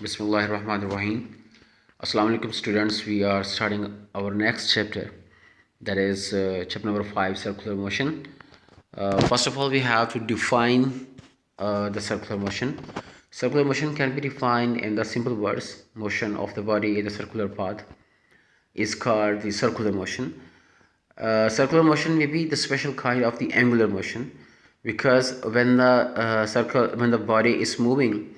Bismillahirrahmanirrahim. Assalamu alaikum students. We are starting our next chapter, that is chapter number 5, circular motion. First of all, we have to define the circular motion. Circular motion can be defined in the simple words: motion of the body in the circular path is called the circular motion. Circular motion may be the special kind of the angular motion, because when the body is moving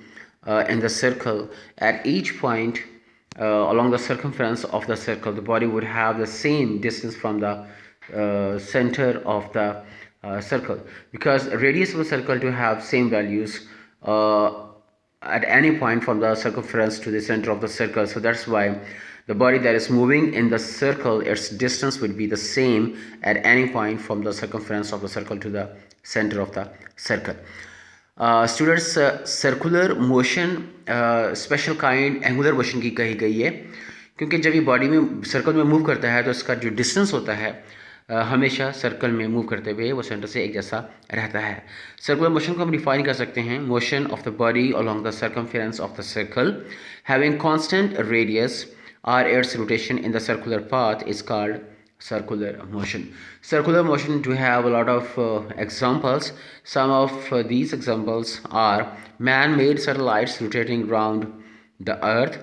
in the circle, at each point along the circumference of the circle, the body would have the same distance from the center of the circle, because radius of the circle to have same values at any point from the circumference to the center of the circle. So that's why the body that is moving in the circle, its distance would be the same at any point from the circumference of the circle to the center of the circle. Students circular motion special kind angular motion की कही गई है, क्योंकि जब ये body में circle में move करता है तो इसका जो डिस्टेंस होता है हमेशा सर्कल में मूव करते हुए वो सेंटर से एक जैसा रहता है. सर्कुलर मोशन को हम डिफाइन कर सकते हैं: motion of the body along the circumference of the circle having constant radius or its rotation in the circular path is called circular motion. Circular motion do have a lot of examples. Some of these examples are man-made satellites rotating around the earth,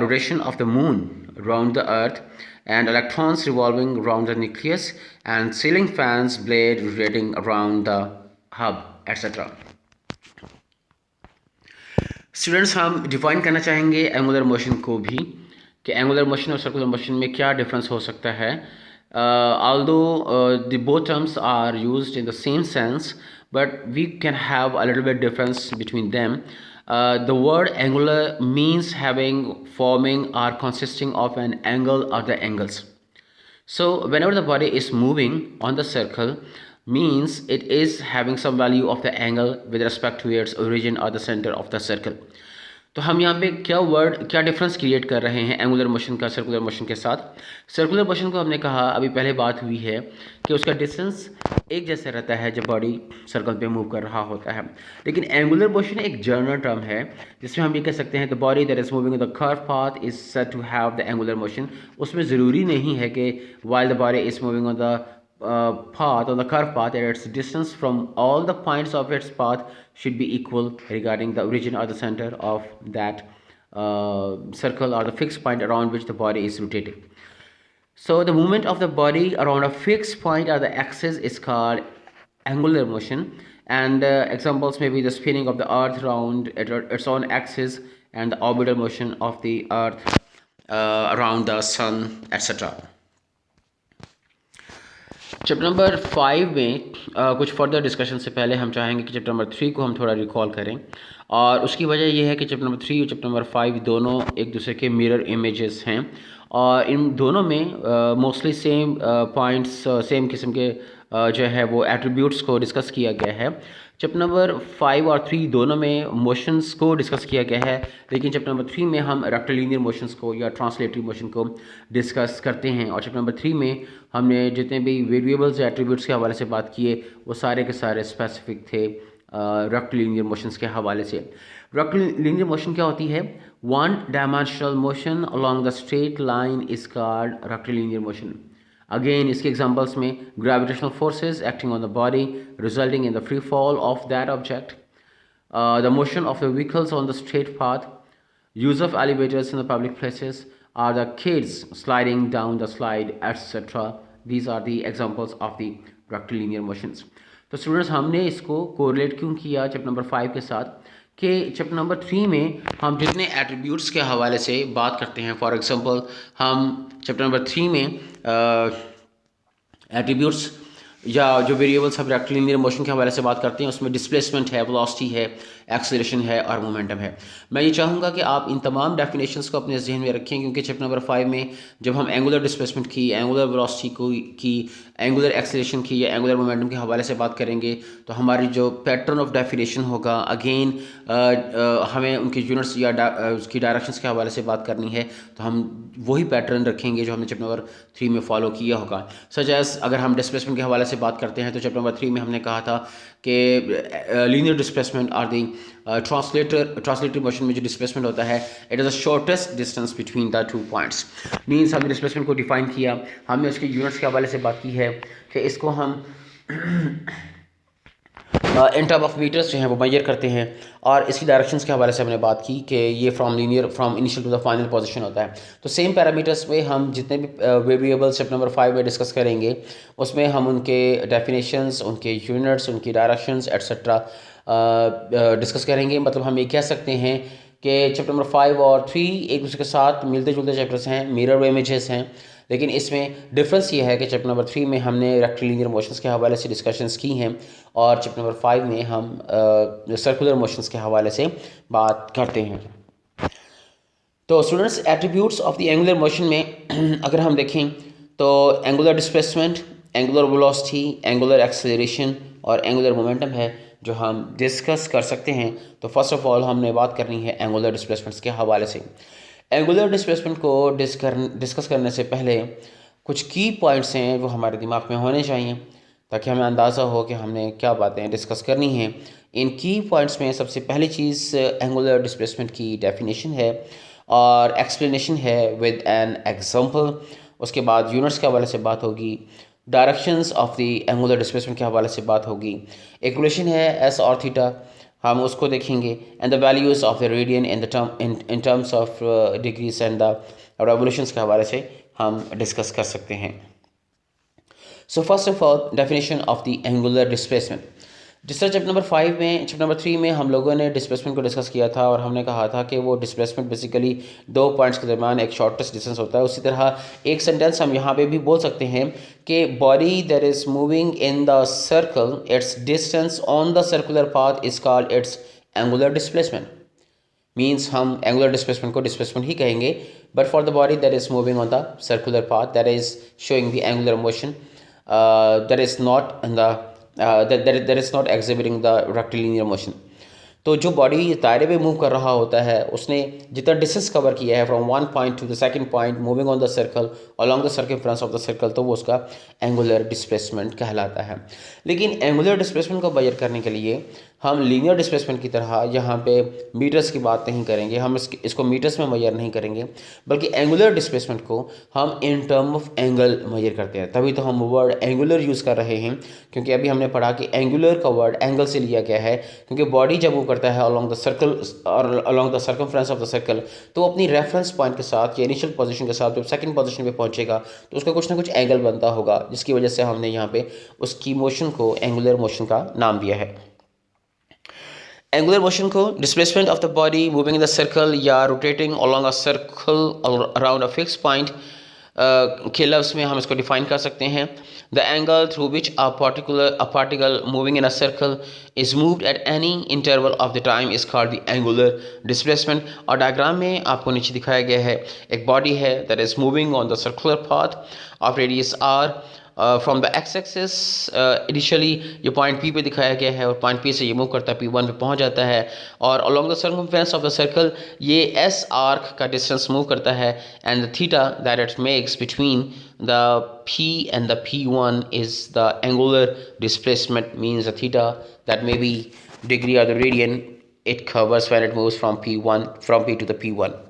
rotation of the moon around the earth, and electrons revolving around the nucleus, and ceiling fans blade rotating around the hub, etc. Students, हम define करना चाहेंगे angular motion को भी, कि angular motion और circular motion में क्या difference हो सकता है. although the both terms are used in the same sense, but we can have a little bit difference between them. The word angular means having, forming, or consisting of an angle or the angles. So whenever the body is moving on the circle, means it is having some value of the angle with respect to its origin or the center of the circle. तो हम यहाँ पे क्या difference create कर रहे हैं angular motion का circular motion के साथ. सर्कुलर मोशन को हमने कहा, अभी पहले बात हुई है कि उसका डिस्टेंस एक जैसा रहता है जब बॉडी सर्कल पे मूव कर रहा होता है. लेकिन एंगुलर मोशन एक जनरल टर्म है, जिसमें हम ये कह सकते हैं the body that is moving the curve path is said to have the angular motion. उसमें ज़रूरी नहीं है कि while the body is moving on the path, on the curved path, that its distance from all the points of its path should be equal regarding the origin or the center of that circle or the fixed point around which the body is rotating. So the movement of the body around a fixed point or the axis is called angular motion, and examples may be the spinning of the earth around its own axis and the orbital motion of the earth around the sun, etc. Chapter number 5 में कुछ further discussion से पहले हम चाहेंगे कि chapter number 3 को हम थोड़ा रिकॉल करें, और उसकी वजह यह है कि चैप्टर नंबर 3 और चैप्टर नंबर 5 दोनों एक दूसरे के मिरर इमेजेस हैं, और इन दोनों में मोस्टली सेम पॉइंट्स, सेम किस्म के जो है वो एट्रीब्यूट्स को डिस्कस किया गया है. चैप्टर नंबर 5 और 3 दोनों में मोशंस को डिस्कस किया गया है, लेकिन चैप्टर नंबर 3 में हम रेक्टिलिनियर मोशंस को या ट्रांसलेटरी मोशन को डिस्कस करते हैं. और चैप्टर नंबर 3 में हमने जितने भी वेरिएबल्स या एट्रीब्यूट्स के हवाले से बात किए वो सारे के सारे स्पेसिफिक थे रेक्टिलिनियर मोशंस के हवाले से. रेक्टिलिनियर मोशन क्या होती है? One dimensional motion along the straight line is called rectilinear motion. Again, इसके examples में gravitational forces acting on the body resulting in the free fall of that object, the motion of the vehicles on the straight path, use of elevators in the public places, or the kids sliding down the slide, etc. These are the examples of the rectilinear motions. तो students, हमने इसको correlate क्यों किया chapter number 5 के साथ, कि chapter number 3 में हम जितने एट्रीब्यूट्स के हवाले से बात करते हैं, फॉर एग्जांपल हम चैप्टर नंबर 3 में एट्रीब्यूट्स या जो वेरिएबल्स हम रेक्टिलिनियर मोशन के हवाले से बात करते हैं उसमें डिस्प्लेसमेंट है, वेलोसिटी है, एक्सेलरेशन है और मोमेंटम है. मैं ये चाहूँगा कि आप इन तमाम डेफिनेशंस को अपने जहन में रखें, क्योंकि चैप्टर नंबर 5 में जब हम एंगुलर डिस्प्लेसमेंट की, एंगुलर वेलोसिटी की, एंगुलर एक्सेलरेशन की या एंगुलर मोमेंटम के हवाले से बात करेंगे तो हमारी जो पैटर्न ऑफ डेफिनेशन होगा, अगेन हमें उनकी यूनिट्स या उसकी डायरेक्शंस के हवाले से बात करनी है, तो हम वही पैटर्न रखेंगे जो हमने चैप्टर नंबर 3 में फॉलो किया होगा. सच एज अगर हम डिस्प्लेसमेंट के हवाले से से बात करते हैं तो चैप्टर नंबर 3 में हमने कहा था कि linear displacement or the translatory motion में जो डिस्प्लेसमेंट होता है it is the shortest distance between the 2 points. Means हमने डिस्प्लेसमेंट को डिफाइन किया, हमने उसके यूनिट्स के हवाले से बात की है कि इसको हम इन टर्म ऑफ मीटर्स जो हैं वो मेजर करते हैं, और इसकी डायरेक्शंस के हवाले से हमने बात की कि ये from initial to the final position होता है। तो सेम पैरामीटर्स में हम जितने भी वेरिएबल्स स्टेप नंबर 5 में डिस्कस करेंगे उसमें हम उनके डेफिनेशंस, उनके यूनिट्स, उनकी डायरेक्शंस एट्सेट्रा डिस्कस करेंगे। मतलब हम ये कह सकते हैं कि चैप्टर नंबर 5 और 3 एक दूसरे के साथ मिलते जुलते चैप्टर्स हैं, मिरर इमेजेस हैं, लेकिन इसमें डिफरेंस ये है कि चैप्टर नंबर 3 में हमने रेक्टिलिनियर मोशंस के हवाले से डिस्कशंस की हैं और चैप्टर नंबर 5 में हम सर्कुलर मोशंस के हवाले से बात करते हैं। तो students, attributes of the angular motion में अगर हम देखें तो angular displacement, angular velocity, angular acceleration और एंगुलर मोमेंटम है जो हम डिस्कस कर सकते हैं। तो फर्स्ट ऑफ ऑल हमने बात करनी है एंगुलर डिस्प्लेसमेंट्स के हवाले से। एंगुलर डिस्प्लेसमेंट को डिस्कस करने से पहले कुछ की पॉइंट्स हैं वो हमारे दिमाग में होने चाहिए ताकि हमें अंदाज़ा हो कि हमने क्या बातें डिस्कस करनी हैं। इन की पॉइंट्स में सबसे पहली चीज़ एंगुलर डिस्प्लेसमेंट की डेफिनेशन है और एक्सप्लेनेशन है विद एन एग्जांपल। उसके बाद यूनिट्स के हवाले से बात होगी, directions of the angular displacement के हवाले से बात होगी, एक रिलेशन है एस और थीटा, हम उसको देखेंगे, and the values of the radian in terms of degrees and the revolutions के हवाले से हम डिस्कस कर सकते हैं। So first of all definition of the angular displacement. जिस तरह चैप्टर नंबर 5 में, चैप्टर नंबर 3 में हम लोगों ने डिस्प्लेसमेंट को डिस्कस किया था और हमने कहा था कि वो डिस्प्लेसमेंट बेसिकली 2 पॉइंट्स के दरमियान एक शॉर्टेस्ट डिस्टेंस होता है। उसी तरह एक सेंटेंस हम यहाँ पे भी बोल सकते हैं कि body that is moving in the circle, it's distance on the circular path is called its angular displacement. Means हम एंगुलर डिस्प्लेसमेंट को डिस्प्लेसमेंट ही कहेंगे, but for the body that is moving on the circular path that is showing the angular motion that is not in the that is not exhibiting the rectilinear motion। तो जो body दायरे में move कर रहा होता है उसने जितना डिस्टेंस कवर किया है from 1 point two the second point moving on the circle along the circumference of the circle, तो वो उसका एंगुलर डिस्प्लेसमेंट कहलाता है। लेकिन एंगुलर डिस्प्लेसमेंट को मेजर करने के लिए हम लीनियर डिस्प्लेसमेंट की तरह यहाँ पे मीटर्स की बात नहीं करेंगे, हम इसको मीटर्स में मेजर नहीं करेंगे, बल्कि एंगुलर डिस्प्लेसमेंट को हम इन टर्म ऑफ एंगल मेजर करते हैं। तभी तो हम वर्ड एंगुलर यूज़ कर रहे हैं, क्योंकि अभी हमने पढ़ा कि एंगुलर का वर्ड एंगल से लिया गया है, क्योंकि बॉडी जब वो करता है अलॉन्ग द सर्कल और along the circumference of the circle, तो वो अपनी रेफरेंस पॉइंट के साथ या इनिशियल पोजीशन के साथ जब सेकंड पोजीशन पे पहुंचेगा तो उसका कुछ ना कुछ एंगल बनता होगा, जिसकी वजह से हमने यहाँ पे उसकी मोशन को एंगुलर मोशन का नाम दिया है। एंगुलर मोशन को displacement of the body moving in the circle या rotating along a circle around a fix point के लफ्ज़ में हम इसको डिफाइन कर सकते हैं। The angle through which a particle moving in a circle is moved at any interval of the time is called the angular displacement. और diagram में आपको नीचे दिखाया गया है एक बॉडी है that is moving on the circular path of radius R from the X axis. Initially ये पॉइंट पी पे दिखाया गया है और पॉइंट पी से ये मूव करता है P1 पे पहुंच जाता है, और along the circumference of the circle ये एस आर्क का डिस्टेंस मूव करता है, and the theta that it makes between the P and the P1 is the angular displacement, means the theta that may be degree or the radian it covers when it moves from P to the P1।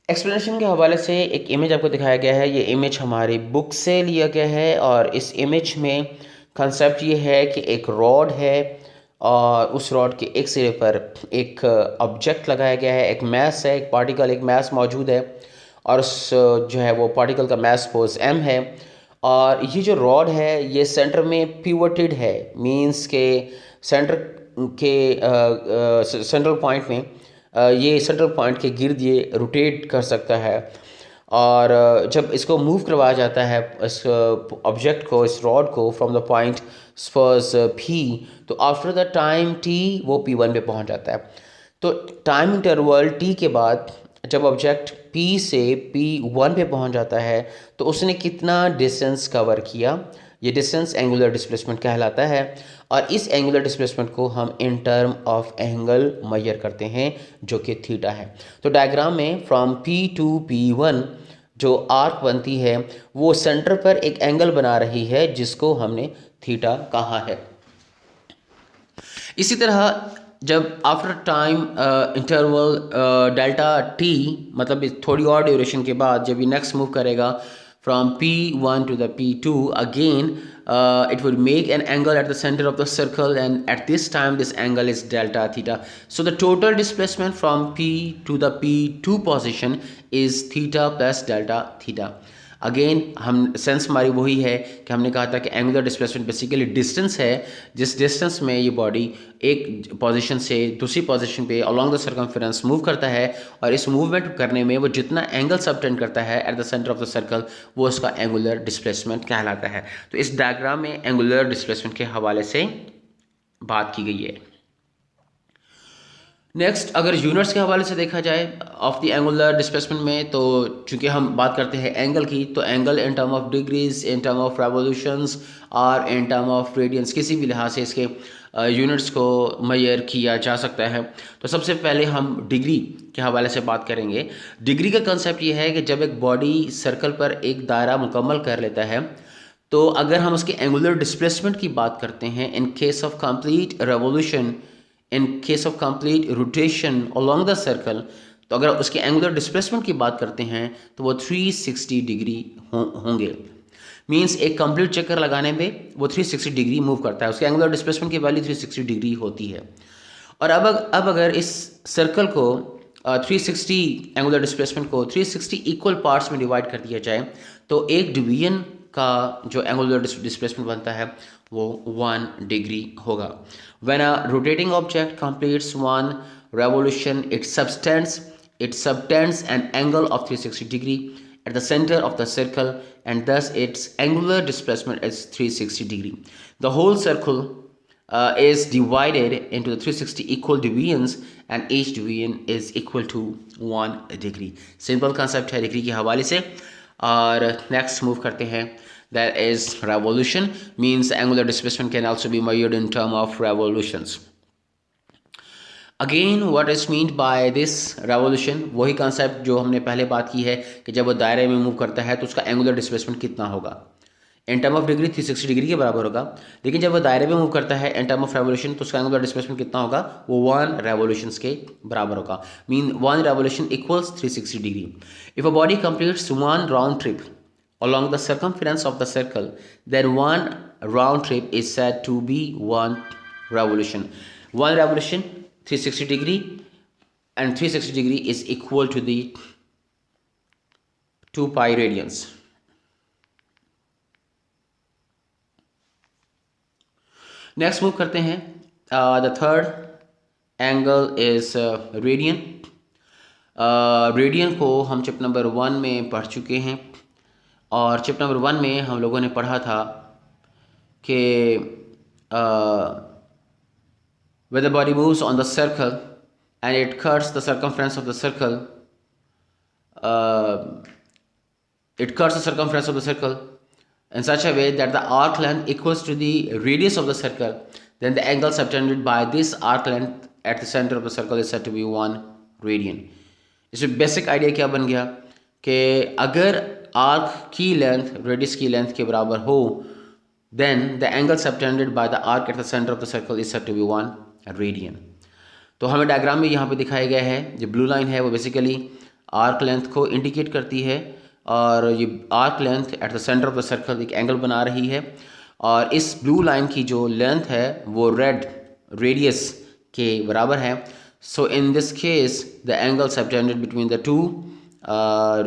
Explanation के हवाले से एक image आपको दिखाया गया है, ये image हमारी बुक से लिया गया है, और इस इमेज में कंसेप्ट ये है कि एक रॉड है और उस रॉड के एक सिरे पर एक ऑब्जेक्ट लगाया गया है, एक मैस है, एक पार्टिकल, एक मैस मौजूद है, और उस जो है वो पार्टिकल का मैस सपोज m है, और ये जो रॉड है ये सेंटर में पिवटेड है, मींस के सेंटर के सेंट्रल पॉइंट में ये सेंट्रल पॉइंट के गिर्द ये रोटेट कर सकता है, और जब इसको मूव करवाया जाता है इस ऑब्जेक्ट को, इस रॉड को from the point suppose P, तो आफ्टर द टाइम T वो P1 पे पहुंच जाता है। तो टाइम इंटरवल T के बाद जब ऑब्जेक्ट P से P1 पे पहुंच जाता है तो उसने कितना डिस्टेंस कवर किया, ये डिस्टेंस एंगुलर डिस्प्लेसमेंट कहलाता है, और इस एंगुलर डिस्प्लेसमेंट को हम इन टर्म ऑफ एंगल मेजर करते हैं जो कि थीटा है। तो डायग्राम में फ्रॉम P to P1 जो आर्क बनती है वो सेंटर पर एक एंगल बना रही है जिसको हमने थीटा कहा है। इसी तरह जब after time interval delta T, मतलब थोड़ी और ड्यूरेशन के बाद जब ये नेक्स्ट मूव करेगा from P1 to the P2, again it will make an angle at the center of the circle, and at this time this angle is delta theta. So the total displacement from P to the P2 position is theta plus delta theta. Again हम sense हमारी वही है कि हमने कहा था कि angular displacement basically distance है, जिस डिस्टेंस में ये बॉडी एक पोजीशन से दूसरी पोजीशन पे अलोंग द सर्कमफेरेंस मूव करता है, और इस मूवमेंट करने में वो जितना एंगल सबटेंड करता है eight the centre of the circle वो उसका एंगुलर डिस्प्लेसमेंट कहलाता है। तो इस डायग्राम में एंगुलर डिस्प्लेसमेंट के हवाले से बात की गई है। नेक्स्ट अगर यूनिट्स के हवाले से देखा जाए ऑफ द एंगुलर डिस्प्लेसमेंट में, तो चूंकि हम बात करते हैं एंगल की, तो angle in term of degrees, in term of revolutions और इन टर्म ऑफ रेडियंस, किसी भी लिहाज से इसके यूनिट्स को मेजर किया जा सकता है। तो सबसे पहले हम डिग्री के हवाले से बात करेंगे। डिग्री का कंसेप्ट ये है कि जब एक बॉडी सर्कल पर एक दायरा मुकम्मल कर लेता है, तो अगर हम उसके एंगुलर डिस्प्लेसमेंट की बात करते हैं in case of complete revolution, in case of complete rotation along the circle, तो अगर उसके एंगुलर डिस्प्लेसमेंट की बात करते हैं तो वो 360 डिग्री होंगे। मींस एक कंप्लीट चक्कर लगाने में वो 360 डिग्री मूव करता है, उसके एंगुलर डिस्प्लेसमेंट की वैल्यू 360 डिग्री होती है। और अब अगर इस सर्कल को 360 एंगुलर डिस्प्लेसमेंट को 360 इक्वल पार्ट्स में डिवाइड कर दिया जाए, तो एक डिवीजन का जो एंगुलर डिस्प्लेसमेंट बनता है वो 1 डिग्री होगा। When a rotating object completes one revolution it subtends an angle of 360 degree at the center of the circle, and thus its angular displacement is 360 degree. The whole circle is divided into the 360 equal divisions, and each division is equal to 1 degree. Simple concept है degree के हवाले से। और next move करते हैं, that is revolution, means angular displacement can also be measured in term of revolutions. Again what is meant by this revolution, वही concept जो हमने पहले बात की है कि जब वो दायरे में मूव करता है तो उसका एंगुलर डिस्प्लेसमेंट कितना होगा, इन टर्म ऑफ डिग्री 360 डिग्री के बराबर होगा। लेकिन जब वो दायरे में मूव करता है इन टर्म ऑफ रेवोल्यूशन तो उसका एंगुलर डिस्प्लेसमेंट कितना होगा, वो 1 रेवोल्यूशंस के बराबर होगा। Mean 1 revolution equals 360 degree. If a body completes 1 round trip along the circumference of the circle, then 1 round trip is said to be 1 revolution. 1 revolution 360 degree, and 360 degree is equal to the 2 pi radians. Next move करते हैं, the third angle is radian. Radian को हम chip number 1 में पढ़ चुके हैं, और chip number 1 में हम लोगों ने पढ़ा था कि when the body moves on the circle and it cuts the circumference of the circle, in such a way that the arc length equals to the radius of the circle, then the angle subtended by this arc length at the center of the circle is said to be 1 radian. इसमें basic idea क्या बन गया कि अगर arc की length radius की length के बराबर हो, then the angle subtended by the arc at the center of the circle is said to be 1 radian. तो हमें डायग्राम में यहाँ पे दिखाया गया है, जो ब्लू लाइन है वो बेसिकली आर्क लेंथ को इंडिकेट करती है, और ये arc length eight the centre of the circle एक एंगल बना रही है, और इस ब्लू लाइन की जो लेंथ है वो रेड रेडियस के बराबर है। So in this case the angle subtended between the two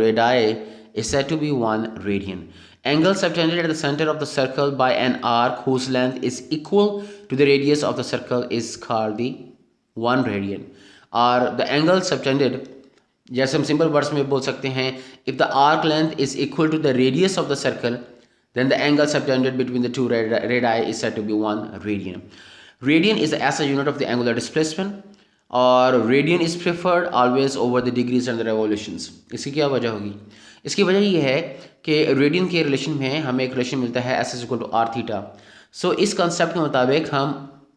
radii is said to be 1 radian. Angle subtended at the center of the circle by an arc whose length is equal to the radius of the circle is called the 1 radian. और the angle subtended, जैसे हम simple words में बोल सकते हैं, if the arc length is equal to the radius of the circle, then the angle subtended between the two radii is said to be 1 radian. Radian is the SI unit of the angular displacement, और radian is preferred always over the degrees and the revolutions. इसकी क्या वजह होगी? इसकी वजह ये है कि रेडियन के रिलेशन में हमें एक रिलेशन मिलता है S is equal to R theta. So इस कंसेप्ट के मुताबिक हम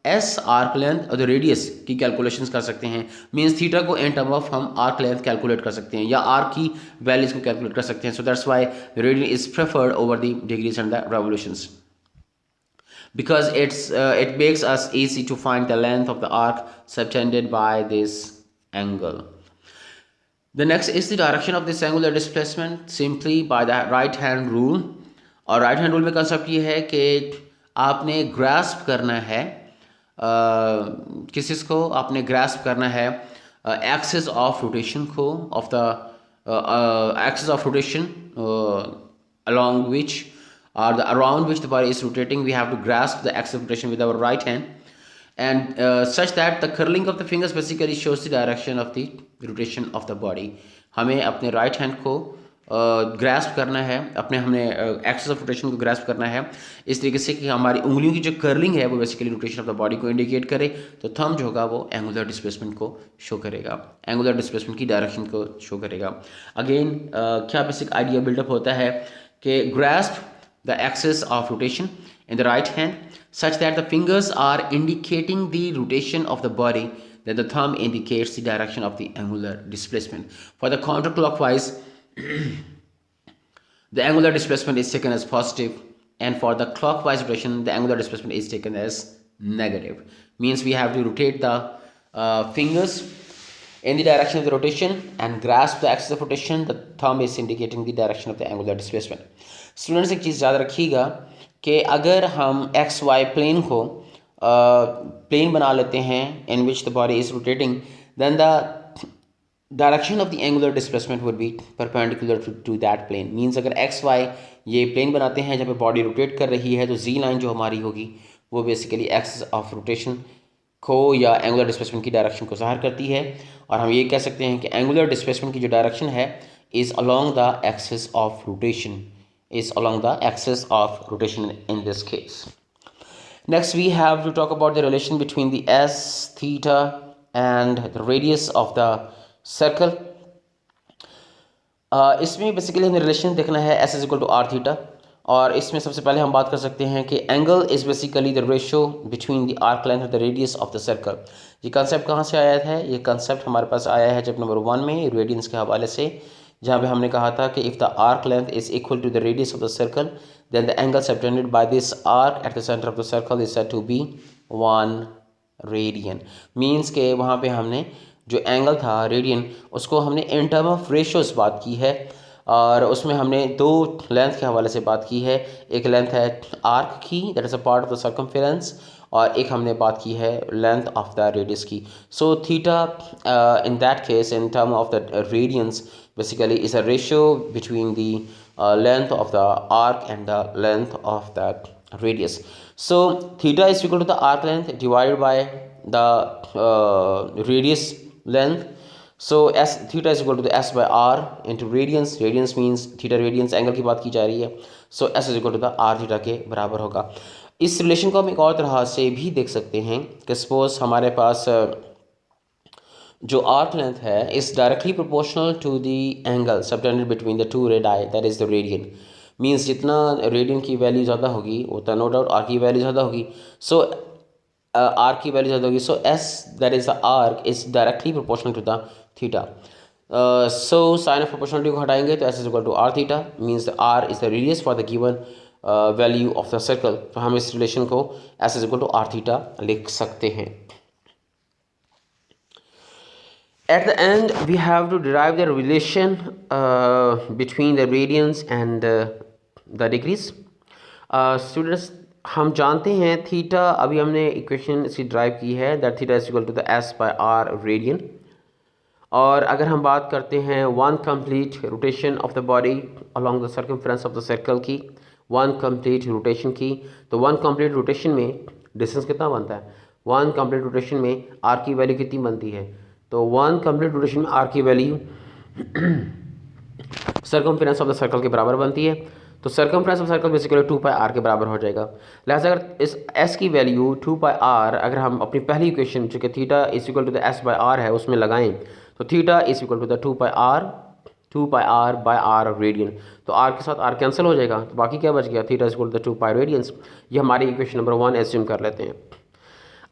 एस आर्क लेंथ और द रेडियस की कैलकुलेशंस कर सकते हैं। मींस थीटा को इन टर्म ऑफ हम आर्क लेंथ कैलकुलेट कर सकते हैं या आर्क की वैल्यूज को कैलकुलेट कर सकते हैं। So that's why radian is preferred over the degrees and the revolutions, because it makes us easy to find the length of the arc subtended by this angle. The next is the direction of this angular displacement simply by the right hand rule. और right hand rule में concept ये है कि आपने grasp करना है किस को आपने ग्रास्प करना है एक्सिस ऑफ रोटेशन को of the axis of rotation along which or the around which the body is rotating. We have to grasp the axis of rotation with our right hand, and such that the curling of the fingers basically shows the direction of the rotation of the body. हमें अपने right hand को grasp करना है, हमने axis of rotation को grasp करना है इस तरीके से कि हमारी उंगलियों की जो कर्लिंग है वो basically rotation of the body को इंडिकेट करे। तो थंब जो होगा वो एंगुलर डिस्प्लेसमेंट को शो करेगा, एंगुलर डिस्प्लेसमेंट की डायरेक्शन को शो करेगा। अगेन क्या बेसिक आइडिया बिल्डअप होता है कि grasp the axis of rotation in the right hand such that the fingers are indicating the rotation of the body, then the thumb indicates the direction of the angular displacement. For the counterclockwise the angular displacement is taken as positive, and for the clockwise rotation the angular displacement is taken as negative. Means we have to rotate the fingers in the direction of the rotation and grasp the axis of rotation. The thumb is indicating the direction of the angular displacement. Students एक चीज़ याद रखिएगा कि अगर हम X Y plane को plane बना लेते हैं in which the body is rotating, then the direction of the angular displacement would be perpendicular to that plane. Means अगर एक्स वाई ये प्लेन बनाते हैं जहाँ पे बॉडी रोटेट कर रही है तो जी लाइन जो हमारी होगी वो बेसिकली एक्सिस ऑफ रोटेशन को या एंगुलर डिस्प्लेसमेंट की डायरेक्शन को ज़ाहिर करती है। और हम ये कह सकते हैं कि एंगुलर डिस्प्लेसमेंट की जो डायरेक्शन है is along the axis of rotation, is along the axis of rotation in this case. Next we have to talk about the relation between the s, theta and the radius of the circle. इसमें basically हमें relation देखना है s is equal to R theta, और इसमें सबसे पहले हम बात कर सकते हैं कि angle is basically the ratio between the arc length और the radius of the circle. ये कंसेप्ट कहाँ से आया है? ये कंसेप्ट हमारे पास आया है चैप्टर नंबर 1 में रेडियंस के हवाले से, जहाँ पे हमने कहा था कि if the arc length is equal to the radius of the circle then the angle subtended by this arc at the centre of the circle is said to be 1 radian. Means के वहाँ पे हमने जो angle था radian उसको हमने इन term of ratios बात की है, और उसमें हमने दो लेंथ के हवाले से बात की है। एक लेंथ है आर्क की that is a part of the circumference, और एक हमने बात की है लेंथ ऑफ द रेडियस की। So theta in that case in term of the radians basically is a ratio between the length of the arc and the length of that radius. So theta is equal to the arc length divided by the radius length. So s theta is equal to the s by r into radians. Radians means theta radians angle की बात की जा रही है, so s is equal to the r theta के बराबर होगा। इस रिलेशन को हम एक और तरह से भी देख सकते हैं कि सपोज हमारे पास जो आर्क लेंथ है is directly proportional to the angle subtended between the two radii that is the radian. Means जितना रेडियन की वैल्यू ज़्यादा होगी उतना नो डाउट आर्क की वैल्यू ज़्यादा होगी। सो आर्क की वैल्यू ज़्यादा होगी, so S that is the arc is directly proportional to the theta. So sign of proportionality को हटाएंगे तो S is equal to R theta, means the are is the radius for the given value of the circle. तो हम इस relation को S is equal to R theta लिख सकते हैं। At the end, we have to derive the relation between the radians and the degrees. Students, हम जानते हैं थीटा, अभी हमने इक्वेशन इसकी ड्राइव की है that theta is equal to the S by R radian. और अगर हम बात करते हैं one complete rotation of the body along the circumference of the circle की, वन कंप्लीट रोटेशन की, तो वन कंप्लीट रोटेशन में डिस्टेंस कितना बनता है? वन कंप्लीट रोटेशन में आर की वैल्यू कितनी बनती है? तो वन कंप्लीट रोटेशन में आर की value circumference of the circle के बराबर बनती है। तो circumference of circle basically 2 pi R के बराबर हो जाएगा। लिहाजा अगर इस एस की वैल्यू 2 पाई आर अगर हम अपनी पहली इक्वेशन जो कि theta is equal to the S by R है उसमें लगाएं तो theta is equal to the 2 pi R by R radian. तो आर के साथ आर कैंसिल हो जाएगा, तो बाकी क्या बच गया? Theta is equal to the 2 pi radians. ये हमारी इक्वेशन नंबर 1 एज्यूम कर लेते हैं।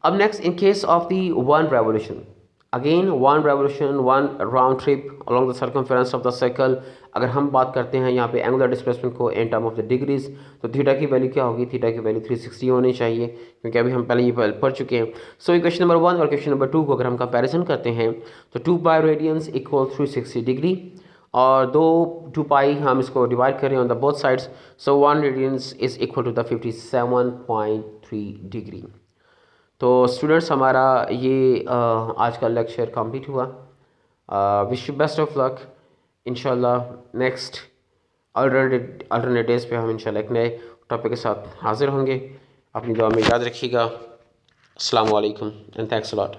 अब next, in case of the one revolution, again one revolution, one round trip along the circumference of the circle. अगर हम बात करते हैं यहाँ पे एंगुलर डिस्प्लेसमेंट को in term of the degrees, तो थीटा की वैल्यू क्या होगी? थीटा की वैल्यू 360 होनी चाहिए, क्योंकि अभी हम पहले ये पढ़ चुके हैं। सो इक्वेशन नंबर 1 और इक्वेशन नंबर 2 को अगर हम कंपैरिजन करते हैं तो 2 पाई रेडियंस इक्वल 360 डिग्री, और 2 पाई हम इसको डिवाइड करें on the both sides, so 1 radians is equal to the 57.3 degree. तो स्टूडेंट्स, हमारा ये आज का लेक्चर कंप्लीट हुआ। Wish you best of luck. इंशाल्लाह नेक्स्ट अल्टरनेटिव्स पे हम इंशाल्लाह एक नए टॉपिक के साथ हाज़िर होंगे। अपनी दुआ में याद रखिएगा। अस्सलाम वालेकुम एंड थैंक्स अ लॉट।